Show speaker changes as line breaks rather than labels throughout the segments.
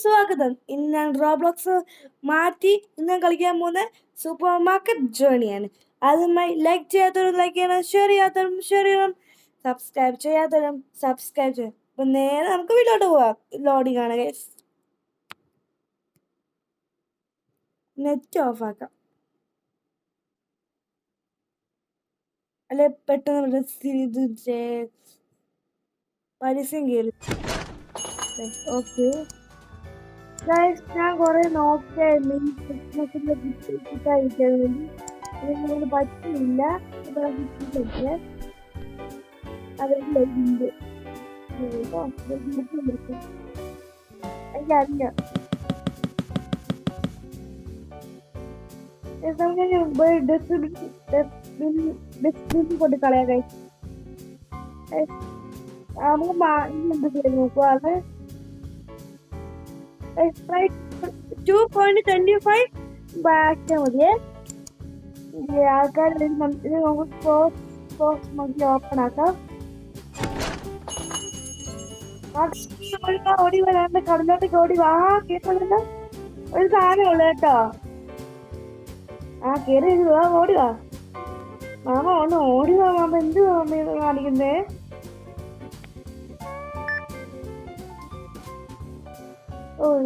സ്വാഗതം. ഇന്ന് ഞാൻ റോബ്ലോക്സ് മാറ്റി ഇന്ന് കളിക്കാൻ പോകുന്ന സൂപ്പർ മാർക്കറ്റ് ജേണിയാണ്. ആദ്യമായി ലൈക്ക് ചെയ്യാത്തവരും ലൈക്ക് ചെയ്യണം, ഷെയർ ചെയ്യാത്തവരും ഷെയർ ചെയ്യണം, സബ്സ്ക്രൈബ് ചെയ്യാത്തവരും സബ്സ്ക്രൈബ് ചെയ്യണം. അപ്പം നേരെ നമുക്ക് വീട്ടിലോട്ട് പോവാം. ലോഡിംഗ് ആണ് ഗൈസ്. നെറ്റ് ഓഫ് ആക്കാം, അല്ലെ പെട്ടെന്ന് പരസ്യം കയറി. ഓക്കെ ഗൈസ്, ഞാൻ കുറെ നോക്കിയായിരുന്നു ഈ ക്രിസ്മസിന്റെ ഗിഫ്റ്റ് അയക്കാൻ വേണ്ടി. ഇതിനോട് പറ്റില്ല. അവരുണ്ട് എനിക്കറിയാം. ഡസ്റ്റ്ബിൻ കൊണ്ട് കളയാൻ കഴിച്ചു. നമുക്ക് എന്ത് ചെയ്ത് നോക്കുക. അത് 2.25 ബാക്കിയാൽ മതിയേ. ആൾക്കാർ നമുക്ക് ഓപ്പൺ ആക്കാം. ഓടി വരാണ്ട് കടലോട്ടേക്ക് ഓടി വാ. കേട്ടോ, ഒരു സാധനമുള്ളു കേട്ടോ. കേറി വാ, ഓടി വാ മാമ. ഒന്ന് ഓടി വാ മാമ. എന്ത് മാമ കാണിക്കുന്നേ?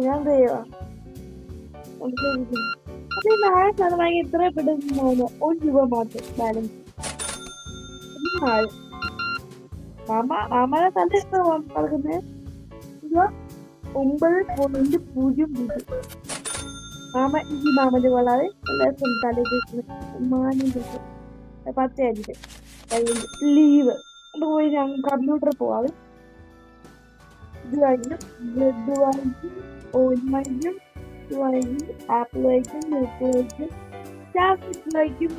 ഞാൻ ചെയ്യുവാ. വാങ്ങി ഇത്ര പെട്ടെന്ന് 1 രൂപ മാത്രം ബാലൻസ്. മാമനെ തന്നെ എത്ര കളക്കുന്നത്? 9.00. മാമ ഈ മാമന്റെ വളരെ തലേക്ക് മാനിന്റെ 10 ലീവ് പോയി ഞങ്ങൾ കമ്പ്യൂട്ടറിൽ പോവാതെ. ഇത് കഴിഞ്ഞു ബ്രെഡ് വാങ്ങിക്കും, ഓയിൽ വാങ്ങിക്കും, വാങ്ങിക്കും, ആപ്പിൾ വാങ്ങിക്കും, മിൽക്ക് വാങ്ങിക്കും, ചാക്ലേറ്റ് വാങ്ങിക്കും,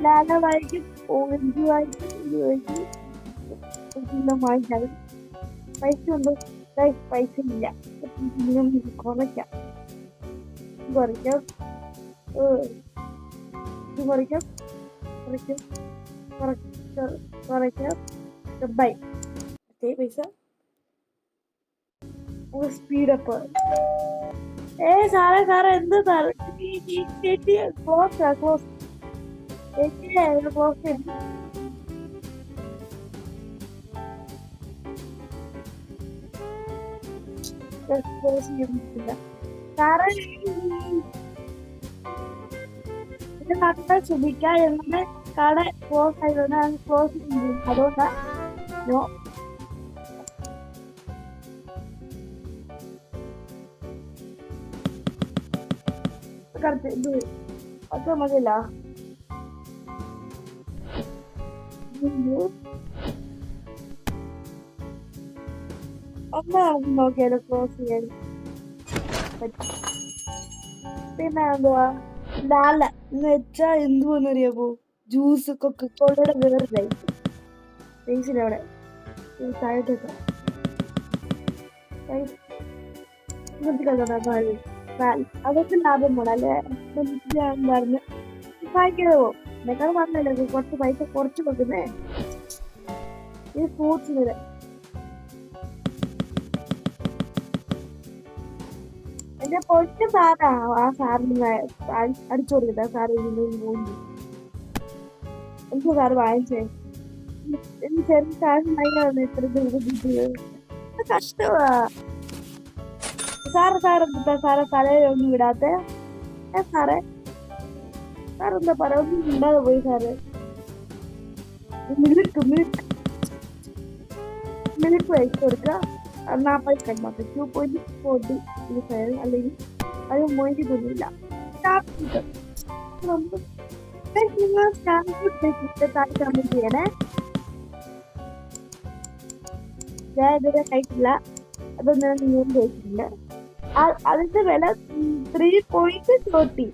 ലാല വാങ്ങിക്കും, ഓറഞ്ച് വാങ്ങിക്കും, ഇത് വാങ്ങിക്കും. വാങ്ങിച്ചാൽ പൈസ ഉണ്ടോ? പൈസ ഇല്ല. കുറയ്ക്കാം, കുറയ്ക്കാം, ഇത് കുറയ്ക്കാം, കുറയ്ക്കാം, കുറയ്ക്കാം. ബൈ പൈസ സ്പീഡപ്പ്. സാറേ എന്ത് സാറ് ക്ലോസ് ചെയ്തിട്ടില്ല സാറേ. ഇത് നട്ടാൽ ശ്രമിക്കാം എങ്ങനെ കട ക്ലോസ് ആയതുകൊണ്ട് ക്ലോസ് ചെയ്തു. അതുകൊണ്ടാ നോ. ഇത് ഒക്കെ മതിയല്ല. ഒന്ന് നമുക്ക് നോക്കിയാലോ ക്ലോസ് ചെയ്യാൻ പറ്റും. പിന്നെ എന്തുവാ ലാല എന്ന് വെച്ചാ എന്തുവെന്നറിയാമോ? ജ്യൂസ് കൊക്കക്കോളയുടെ വേറെ അവിടെ താഴത്തേക്ക് അതൊക്കെ ലാഭം പോണം. അല്ലെ പറഞ്ഞ് വായിക്കാതെ പോകും. എന്നെക്കാൾ പറഞ്ഞല്ലോ കുറച്ച് പൈസ കുറച്ച് കൊടുക്കുന്നേ. ഇത് ഫ്രൂട്ട്സിന് എന്റെ പൊറ്റ സാറാ. ആ സാറിന് അടിച്ചു കൊടുക്കട്ടെ. സാറ് എനിക്ക് സാറ് വാങ്ങിച്ചേ. എനിക്ക് ചെറിയ സാധനം ഭയങ്കര ഇത്ര കഷ്ടമാ. സാറെന്താ സാറെ തലയിലൊന്നും വിടാത്തെ? സാറെന്താ പറയാ? ഒന്നും ഇണ്ടാതെ പോയി സാറ്. മിൽക്ക് വൈസ് കൊടുക്കുക. 40 കണ്ടാത്ത 2.40 അല്ലെങ്കിൽ അത് മൊയ്ക്ക് തോന്നില്ല. നിങ്ങൾ കമന്റ് ചെയ്യണേ. ഞാൻ ഇതുവരെ കഴിച്ചില്ല, അതൊന്നും നിങ്ങൾ കഴിച്ചിട്ടില്ല. അതിന്റെ വില 3.40.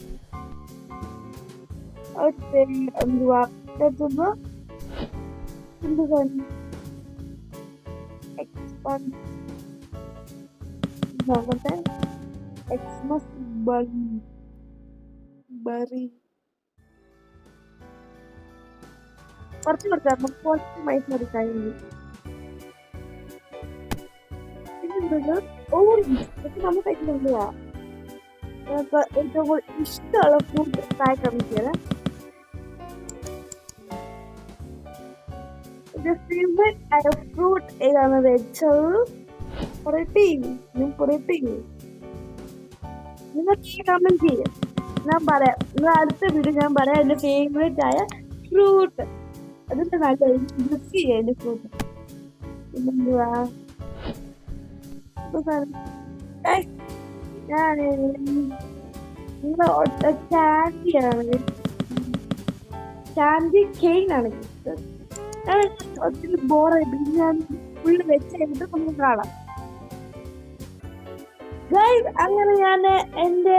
എക്സ്മസ് ബറി കുറച്ച് പൈസ കൊടുക്കാൻ പിന്നെന്തുണ്ട് ഓറഞ്ച്, ഇതൊക്കെ നമ്മൾ കഴിക്കുന്നുണ്ടാ. ഏറ്റവും കൂടുതൽ ഇഷ്ടമുള്ള ഫ്രൂട്ട് കായ്ക്കാൻ ഫേവറേറ്റ് ഫ്രൂട്ട് ഏതാണെന്ന് വെച്ചാൽ പറയട്ടെ, ഞാൻ പറയട്ടെ, നിങ്ങൾ കമന്റ് ചെയ്യും, ഞാൻ പറയാം. നിങ്ങൾ അടുത്ത വീഡിയോ ഞാൻ പറയാം എന്റെ ഫേവറേറ്റ് ആയ ഫ്രൂട്ട്. അതിന്റെ നല്ല ഗസ് ചെയ്യാം എന്റെ ഫ്രൂട്ട്. പിന്നെന്തുവാ ഞാൻ ക്യാൻഡിയാണ്, ക്യാൻഡി കെയിൻ ആണ് ഇഷ്ടം. ഒത്തിരി ബോറായിട്ട് ഞാൻ ഫുള്ള് വെച്ച് കഴിഞ്ഞിട്ട് നമുക്ക് കാണാം. അങ്ങനെ ഞാൻ എന്റെ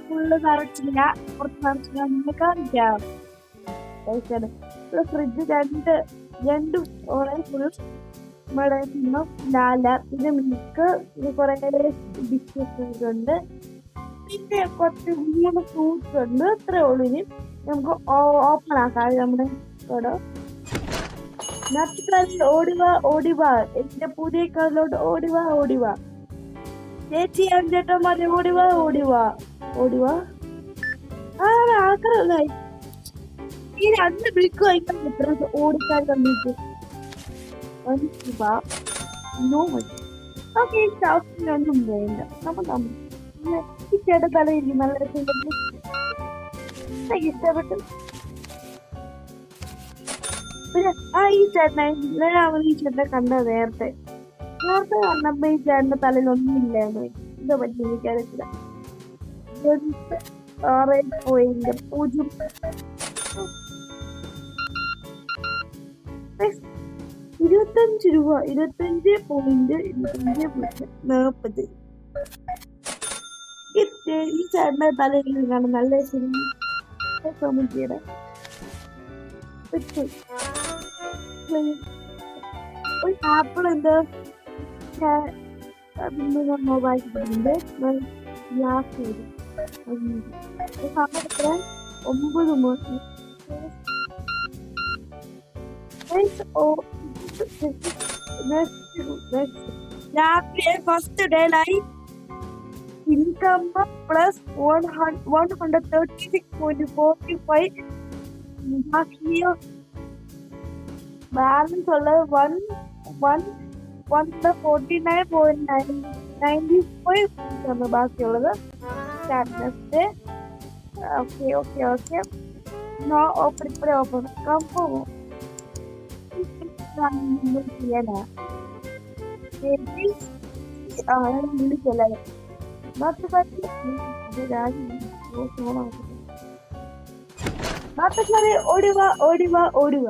ഫുള്ള് നിറച്ചില്ല, കുറച്ച് നിറച്ചില്ല, നിങ്ങളെ കാണിക്കാം. ഫ്രിഡ്ജ് രണ്ട് ഫുൾ ഇവിടെ ലാല, ഇത് മിൽക്ക്, ഇത് കുറെ ബിസ്ക്കറ്റ് ഉണ്ട്, പിന്നെ കുറച്ച് 3 ഫ്രൂട്ട്സ് ഉണ്ട്. ഇത്രേ ഉള്ളൂ. ഇനി നമുക്ക് ഓപ്പൺ ആക്കാം നമ്മുടെ കട. ഓടിവാ ഓടിവാ, എന്റെ പുതിയ കടലോട്ട് ഓടിവാ ഓടിവാ. ചേച്ചി ചേട്ടന്മാരെ ഓടിവാ ഓടിവാ ഓടിവാ. ആൾക്കാരായി ഈ 2 ബ്രിക്ക് വായിക്കാൻ എത്ര ഓടിക്കാൻ തന്നിട്ട് ഒന്നും വേണ്ട. ഈ ചേട്ടൻ തലയിരിക്കും നല്ല ഇഷ്ടപ്പെട്ടു. പിന്നെ ഈ ചേട്ടനെ ഈ ചേട്ടനെ കണ്ട നേരത്തെ കണ്ടപ്പോ ഈ ചേട്ടന്റെ തലയിൽ ഒന്നും ഇല്ലായിരുന്നു. എന്താ പറ്റി എനിക്കറിയില്ല. 25 രൂപ, 25.40. ഈ ചേട്ടന്റെ തലയിൽ കാണാൻ നല്ല ഒരു ആപ്പിൾ എന്താ മൊബൈൽ ഗ്ലാസ് വരും. സമയത്ത് 9 മണി. രാത്രി ഫസ്റ്റ് ഡേ ലൈ ഇൻകം പ്ലസ് 136.45. ബാലൻസ് ഉള്ളത് 149.95 ബാക്കിയുള്ളത്. Okay okay okay. ഓപ്പൺ ഇപ്പഴേ ഓപ്പൺ കമ്പോ ചെയ്യാനാ വിളിക്കല്ലേ. ഓടുക ഓടുക ഓടുക.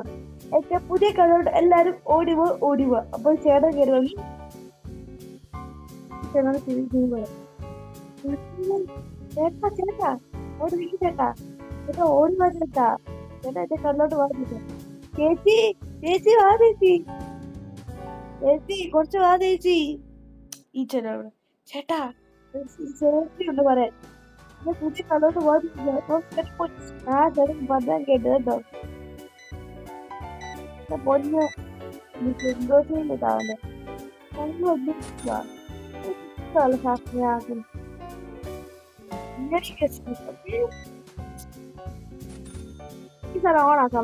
ഏറ്റവും പുതിയ കടയോട് എല്ലാരും ഓടുക ഓടുക. അപ്പോൾ ചേട്ടൻ കയറി വന്നു. ചേട്ടാ ചേട്ടാ ഓടി ചേട്ടാ ചേട്ടാ ഓടി വാ ചേട്ടാ ചേട്ടാ എന്റെ കടലോട്ട് വാ ചേട്ടാ. ചേച്ചി ചേച്ചി വാ ചേച്ചി, ചേച്ചി കുറച്ച് വാ ചേച്ചി. ഈ ചേട്ടനോട് ചേട്ടാ ചേച്ചി ഒന്ന് പറയാൻ പുതിയ കടലോട്ട് വാ. ആ ചേട്ടൻ പറഞ്ഞാൽ കേട്ടു കേട്ടോ. പൊന്ന് സന്തോഷം താവല്ലേ ഈ സ്ഥലം ഓണാക്കാൻ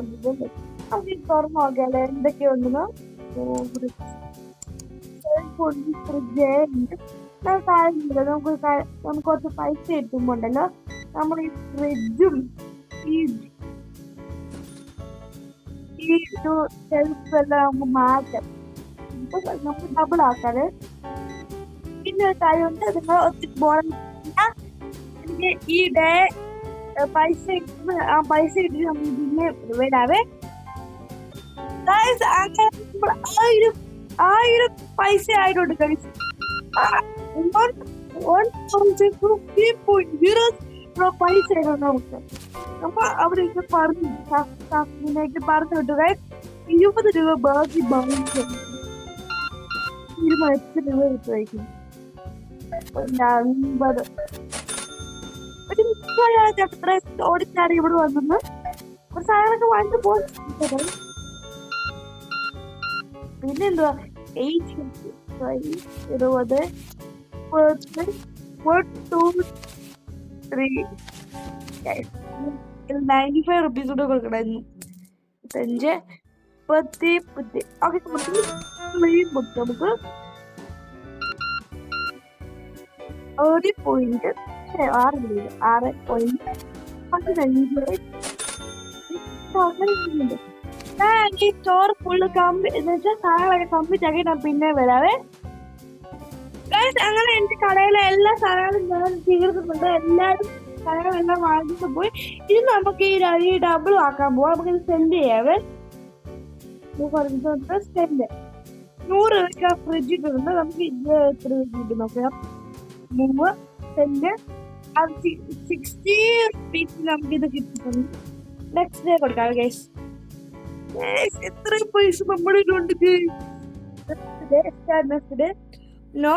നമുക്ക് തുറന്നു നോക്കിയാലേ എന്തൊക്കെയുണ്ടെന്നോ. നമുക്ക് കുറച്ച് പൈസ കിട്ടുമ്പോണ്ടല്ലോ നമ്മൾ ഈ ഫ്രിഡ്ജും ഈ ഷെൽഫ് എല്ലാം നമുക്ക് മാറ്റാം. നമുക്ക് ഡബിൾ ആക്കാറ്. പിന്നെ ഒരു കാര്യമുണ്ട്, നിങ്ങൾ ഒത്തിരി എനിക്ക് ഈ ഡേ പൈസ ആ പൈസ കിട്ടി നമ്മൾ പിന്നെ വരാവേ. നമ്മൾ 1000 പൈസ ആയിട്ടുണ്ട് കഴിച്ചു. 1,050.0 പൈസ ആയിട്ടുണ്ട് നമുക്ക്. അപ്പൊ അവരൊക്കെ പറഞ്ഞു വിട്ടു 20 രൂപ ബാക്കി ബാലൻസ് 20 രൂപ കിട്ടുമായിരിക്കും. 50 ഒരു എത്ര ഓടിച്ചാടി ഇവിടെ വന്നു കുറച്ച് സാധനങ്ങളൊക്കെ വാങ്ങിട്ട് പോയി. പിന്നെന്തുവാ 20, 1, 2, 3. 95 റുപ്പീസ് കൂടെ കൊടുക്കണമായിരുന്നു. 5, 10. ഓക്കെ, നമുക്ക് 6.15 ഈ സ്റ്റോർ ഫുള്ള് സാധനങ്ങളൊക്കെ കംപ്ലീറ്റ് ആക്കി ഞാൻ പിന്നെ വരാവേ. അങ്ങനെ എന്റെ കടയിലെ എല്ലാ സാധനങ്ങളും ഞാൻ തീർക്കുന്നുണ്ട്. എല്ലാവരും സാധനങ്ങളെല്ലാം വാങ്ങിച്ചു പോയി. ഇത് നമുക്ക് ഈ ഡബിൾ ആക്കാൻ പോവാം. നമുക്ക് ഇത് സെൻഡ് ചെയ്യാവേ. സെൻഡ് 100 രൂപ ഫ്രിഡ്ജ് ഇട്ടുണ്ട്. നമുക്ക് ഇത് എത്ര രൂപ നോക്കാം. 3 സെൻഡ് 60 റുപ്പീസ് നമുക്ക് ഇത് കിട്ടുന്നുണ്ട്. നെക്സ്റ്റ് ഡേ കൊടുക്കാം ഗൈസ്. എത്ര പൈസ നമ്മുടെ ഉണ്ട്. നോ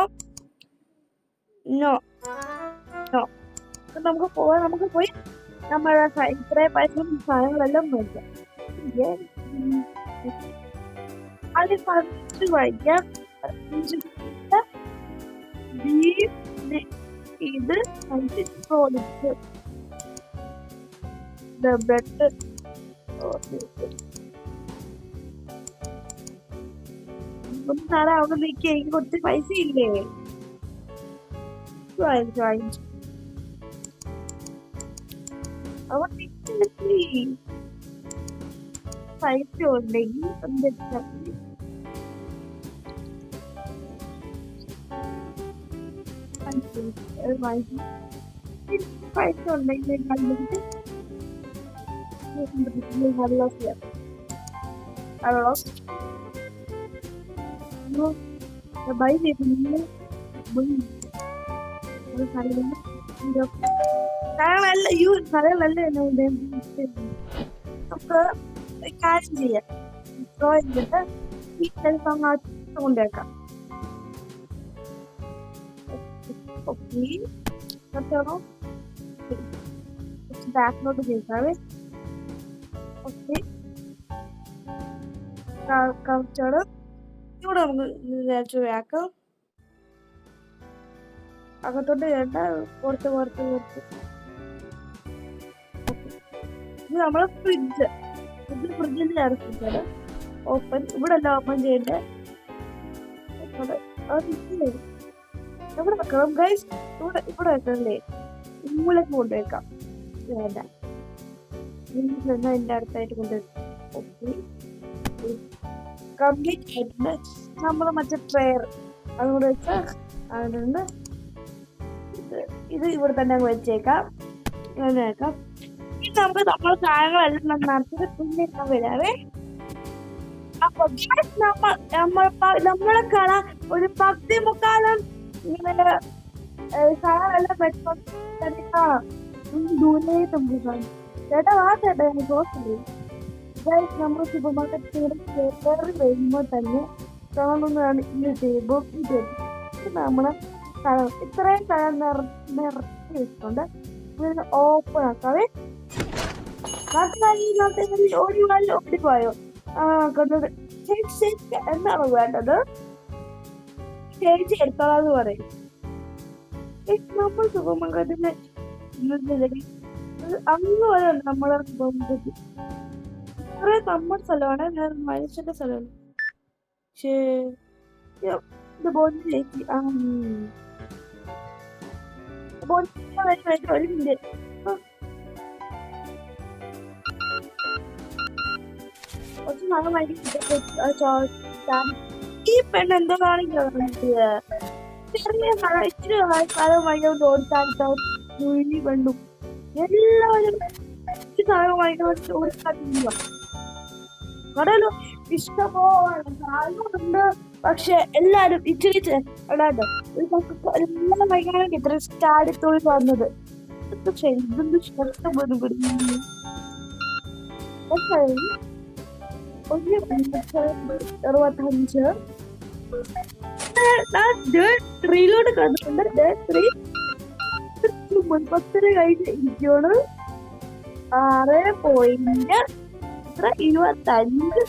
നോ നോ നമുക്ക് പോയി നമ്മുടെ ഇത്രയും പൈസ സാധനങ്ങളെല്ലാം മേടിക്കാം. അത് ഫസ്റ്റ് വായിക്കാം. ഇത് ബ്രെഡ് സാറേ അവിടെ നിൽക്കുക. എനിക്ക് കുറച്ച് പൈസ ഇല്ലേ? വാങ്ങിച്ചു അവിടെ പൈസ ഉണ്ടെങ്കിൽ പൈസ ഉണ്ടെങ്കിൽ കണ്ടിട്ട് ബൈ ചെയ്തില്ല. സ്ഥലങ്ങളല്ല നമുക്ക് കാര്യം ചെയ്യാം. കൊണ്ടേക്കാം. ബാക്കിലോട്ട് ചെയ്താവേ. ഓക്കെ, കറക്റ്റാണ്. ഇവിടെ നമുക്ക് വേക്കാം. അകത്തോട്ട് വേണ്ട, പുറത്ത് ഇത് നമ്മളെ ഫ്രിഡ്ജിന്റെ ഇറക്കിട്ടാണ് ഓപ്പൺ. ഇവിടെ അല്ല ഓപ്പൺ ചെയ്യണ്ടേ. ഇവിടെ വെക്കണം ഗൈസ്. ഇവിടെ വെക്കണല്ലേ? ഇങ്ങോട്ടേക്ക് കൊണ്ടുവയ്ക്കാം. വേണ്ട, എന്റെ അടുത്തായിട്ട് കൊണ്ടുവയ്ക്കാം. ഓക്കെ, കംപ്ലീറ്റ് ആയിട്ടുണ്ട്. നമ്മൾ മറ്റേ ട്രെയർ അതുകൊണ്ട് വെച്ചാൽ അതുകൊണ്ട് ഇത് ഇവിടെ തന്നെ അങ്ങ് വെച്ചേക്കാം. ഇങ്ങനെ വെക്കാം. ഇത് നമുക്ക് നമ്മളെ സാധനങ്ങളെല്ലാം നടത്തിട്ട് പിന്നെ വരാവേ. അപ്പൊ നമ്മളെ കട ഒരു 10-15 ഇങ്ങനെ സാധനങ്ങളെല്ലാം വെച്ചോ കാണാം. ദൂരെ നമുക്ക് ചേട്ടാ വാ ചേട്ടാ, എനിക്ക് ഹോസ്റ്റലിൽ നമ്മൾ സൂപ്പർ മാർക്കറ്റ് കയറി വരുമ്പോൾ തന്നെ കാണുന്നതാണ് ഈ ടേബിൾ. നമ്മളെ ഇത്രയും സ്ഥലം നിറച്ച് വെച്ചിട്ടുണ്ട്. ഓപ്പൺ ആക്കാവേ. ഓടിപ്പോയോ? കണ്ടത് എന്താണ് വേണ്ടത്? ചേച്ചി എടുത്തോളാന്ന് പറയും. നമ്മൾ സൂപ്പർ മാർക്കറ്റിന്റെ അങ്ങ് വരെ ഉണ്ട് നമ്മളെ സൂപ്പർ മാർക്കറ്റ്. ഇത്രയും നമ്മുടെ സ്ഥലമാണ്, ഞാൻ മനുഷ്യന്റെ സ്ഥലമാണ്. ഇത് ബോണ്ടി ചേച്ചി. ഒരു മിനിറ്റ്. ഈ പെണ്ണ് എന്തോ കാണിക്കുന്നത്? ചെറിയ സ്ഥലം, ഇച്ചിരി സ്ഥലം വാങ്ങിക്കൊണ്ട് ഓടിച്ചാൽ പെണ്ണും എല്ലാവരും സ്ഥലം വാങ്ങിക്കൊണ്ട് ഓടിച്ചാൽ കടയിലോ ഇഷ്ടപോലെ സാധനമുണ്ട്. പക്ഷെ എല്ലാരും ഇച്ചിരി എല്ലാം വാങ്ങിക്കാനൊക്കെ ഇത്ര സ്റ്റാഡിത്തോളിൽ വന്നത്. ഇതൊന്നും ഇഷ്ടപ്പെടുന്നു. 65 3 കണ്ടിട്ടുണ്ട്. 10 കഴിഞ്ഞ് ഇരിക്കുകയാണ്. 6.25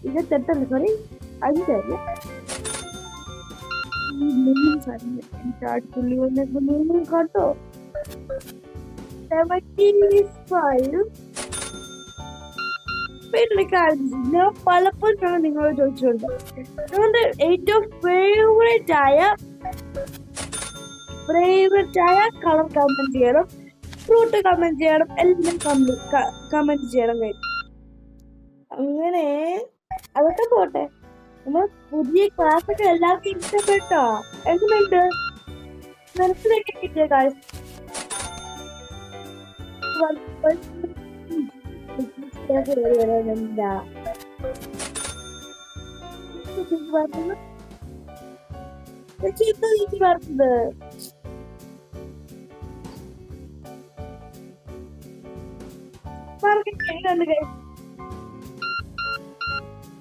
28 സോറി 5 ചാടിത്തുള്ളി വന്നേക്കുന്നു കേട്ടോ. 75. പിന്നെ കാര്യം ഞാൻ പലപ്പോഴും നിങ്ങളോട് ചോദിച്ചിട്ടുണ്ട് നിങ്ങളുടെ ഏറ്റവും ഫേവറേറ്റ് ആയ കളർ കമന്റ് ചെയ്യണം, ഫ്രൂട്ട് കമന്റ് ചെയ്യണം, എല്ലാം കമന്റ് ചെയ്യണം. അങ്ങനെ അതൊക്കെ പോട്ടെ, നമ്മൾ പുതിയ ക്ലാസ്സൊക്കെ എല്ലാവർക്കും ഇഷ്ടപ്പെട്ടോ? എങ്ങനെയുണ്ട്? മനസ്സിലൊക്കെ കിട്ടിയ കാര്യം എന്താ പറഞ്ഞത്?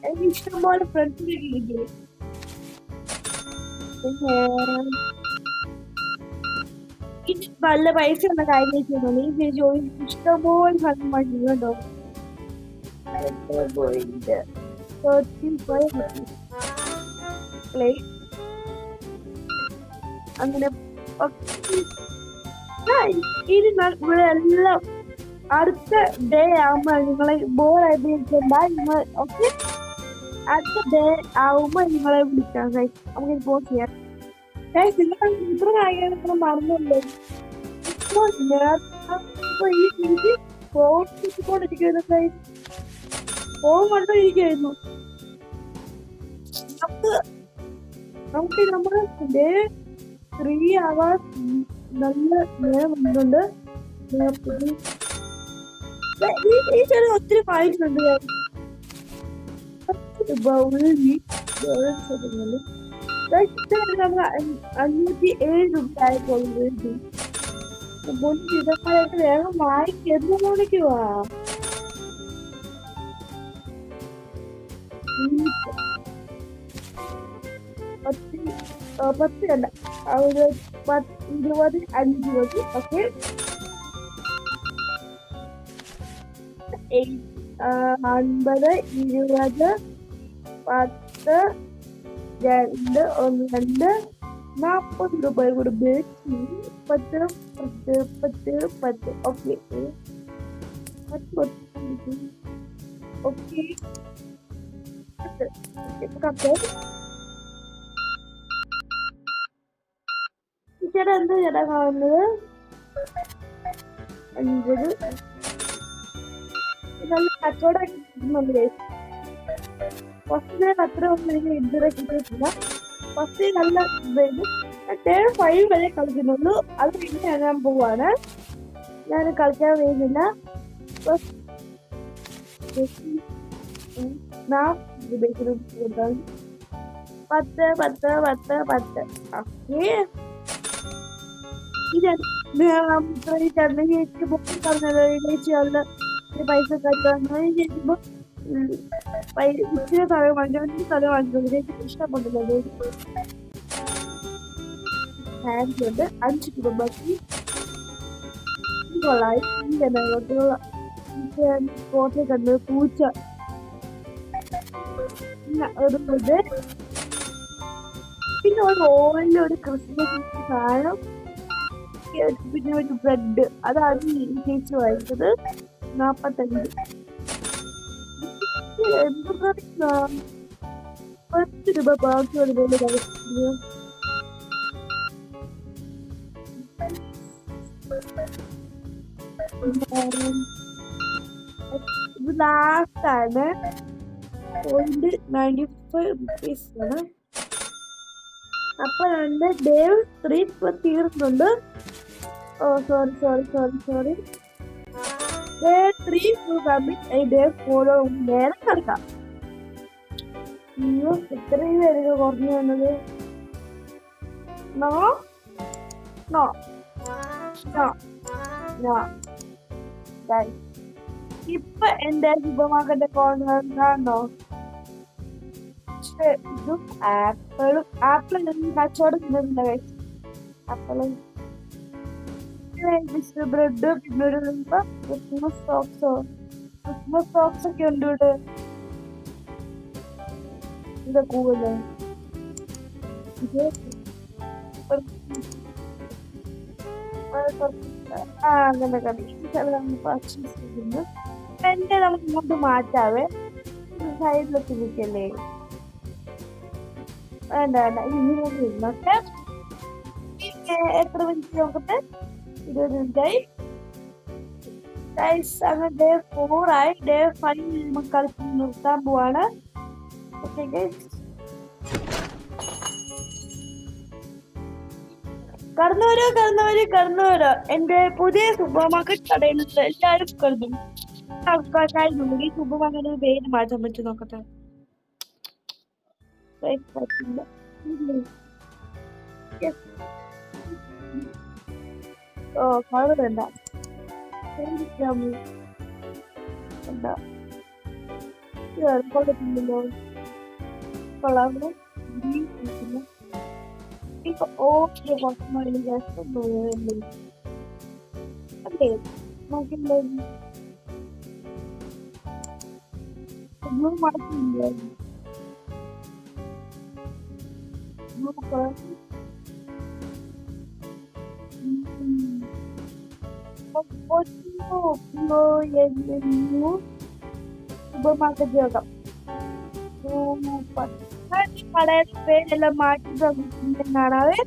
എനിക്ക് ഇഷ്ടംപോലെ ഫ്രണ്ട്സിനെ കിട്ടി. ഇത് നല്ല പൈസ ഉള്ള കാര്യം ചെയ്യുന്നു. ഈ ജോലി ഇഷ്ടംപോലെ ഫലമായിട്ട് കേട്ടോ. അങ്ങനെ ഇനി ഇവിടെ എല്ലാം അടുത്ത ഡേ ആവുമ്പോ നിങ്ങളെ ബോറായിട്ടിരിക്കണ്ട. നിങ്ങൾ ഓക്കെ, അടുത്ത ഡേ ആവുമ്പോ നിങ്ങളെ വിളിക്കാം. നമുക്ക് പോസ്റ്റ് ചെയ്യാം. നിങ്ങൾ ഇത്ര കാര്യങ്ങൾ മറന്നല്ലോ. ഈ എനിക്ക് ഫോണിരിക്കുന്നു, ഫോൺ കണ്ടിരിക്കുന്നു. നമുക്ക് നമ്മുടെ ഡേ 3 hours നല്ല നേരം വന്നിട്ടുണ്ട്. ഈ ചെറിയ ഒത്തിരി വായിക്കുന്നുണ്ട്. 507 രൂപ ആയിക്കോളൂ. ഇതൊക്കെ വേഗം വായിക്കുന്ന മോണിക്കുവാ. 10 അല്ല, 20, 50. ഓക്കെ, 50, 20, 10, 2, 1, 40 രൂപ കൂടെ ബേച്ച് 10. Okay, okay. ചേട്ടാ എന്താ ചേട്ടാ കാണുന്നത്? 50 നല്ല കച്ചവടമാക്കി കിട്ടുന്നുണ്ട്. ഫസ്റ്റ് അത്ര ഒന്നും എനിക്ക് ഇതുവരെ കിട്ടിയിട്ടില്ല. ഫസ്റ്റ് നല്ല ഇതായിരുന്നു. 5 വരെ കളിക്കുന്നുള്ളൂ. അത് പിന്നെ ഞാൻ പോവാണ്. ഞാൻ കളിക്കാൻ വരുന്നില്ല. 10. ഓക്കെ, ചേച്ചി ബുക്ക് പറഞ്ഞത് ചേച്ചി ഉള്ള പൈസ കട്ടുമ്പോ ഇച്ചിരി സ്ഥലം വാങ്ങിച്ചു, സ്ഥലം വാങ്ങിച്ചോളൂ. ചേച്ചിക്ക് ഇഷ്ടപ്പെട്ടില്ല. ഹാൻഡ് 5 രൂപക്ക് കൊള്ളായി. കോട്ടയെ കണ്ട് പൂച്ച ഒരു ഇത്, പിന്നെ ഒരു ഓയിലിൽ ഒരു ക്രിസ്മസ് സാധനം, പിന്നെ ഒരു ബ്രെഡ്. അതാണ് ചേച്ചി വാങ്ങിച്ചത്. 45. എന്ത് പറയുന്ന 10 രൂപ ബാക്കി ഒരുപോലെ കഴിക്കുന്നു. ഇത് ലാസ്റ്റാണ്. 95 rupees ആണ്. അപ്പൊ എന്റെ ഡേ 3 ഇപ്പൊ തീർന്നുണ്ട്. സോറി. ഡേ 3 ഡേ 4 നേരെ കിടക്കാം. ഇത്രയും പേര് കുറഞ്ഞു വന്നത്. ഇപ്പൊ എന്റെ സൂപ്പർമാർക്കറ്റ് കാണോ? ഇതും ആപ്പിളും കച്ചവടം ചെയ്യുന്നുണ്ട്. ആപ്പിളും ബ്രെഡ്, പിന്നെ ഒരു ക്രിസ്മസ് സോക്സ് ഒക്കെ ഉണ്ട് ഇവിടെ. ഇതൊക്കെ അങ്ങനെ കടി നമ്മൾ പർച്ചേസ് ചെയ്യുന്നു. എന്റെ നമുക്ക് ഇങ്ങോട്ട് മാറ്റാവേ, സൈഡിലൊക്കെ ഇരിക്കല്ലേ. വേണ്ട വേണ്ട, ഇങ്ങനെ ഇരുന്നോട്ടെ. എത്ര മിനിറ്റ് നോക്കട്ടെ? 20 മിനിറ്റായി. അങ്ങനെ ഡേ 4 ആയി. ഡേ 5 നമുക്ക് കളിച്ച് നിർത്താൻ പോവാണ്. ഓക്കെ ഗൈസ്, കടന്നു വരോ. എന്റെ പുതിയ സൂപ്പർ മാർക്കറ്റ് കടയിൽ എല്ലാവരും കരുതും. ആൾക്കാർക്കായിരുന്നു ഈ സൂപ്പർ മാർക്കറ്റിന് പേര് മാറ്റാൻ പറ്റും നോക്കട്ടെ. പറ്റില്ല. ഓ കളർ വേണ്ട, കൊള്ളത്തില്ലല്ലോ. കൊള്ളാമോ? ഇപ്പൊ ഓക്കെ കുറച്ച് മണി ജസ്റ്റ് അല്ലേ നോക്കില്ലേ മടക്കില്ലേ സൂപ്പർ മാർക്കറ്റ് ചേർക്കാം. കടയുടെ പേരെല്ലാം മാറ്റി കാണാവേ.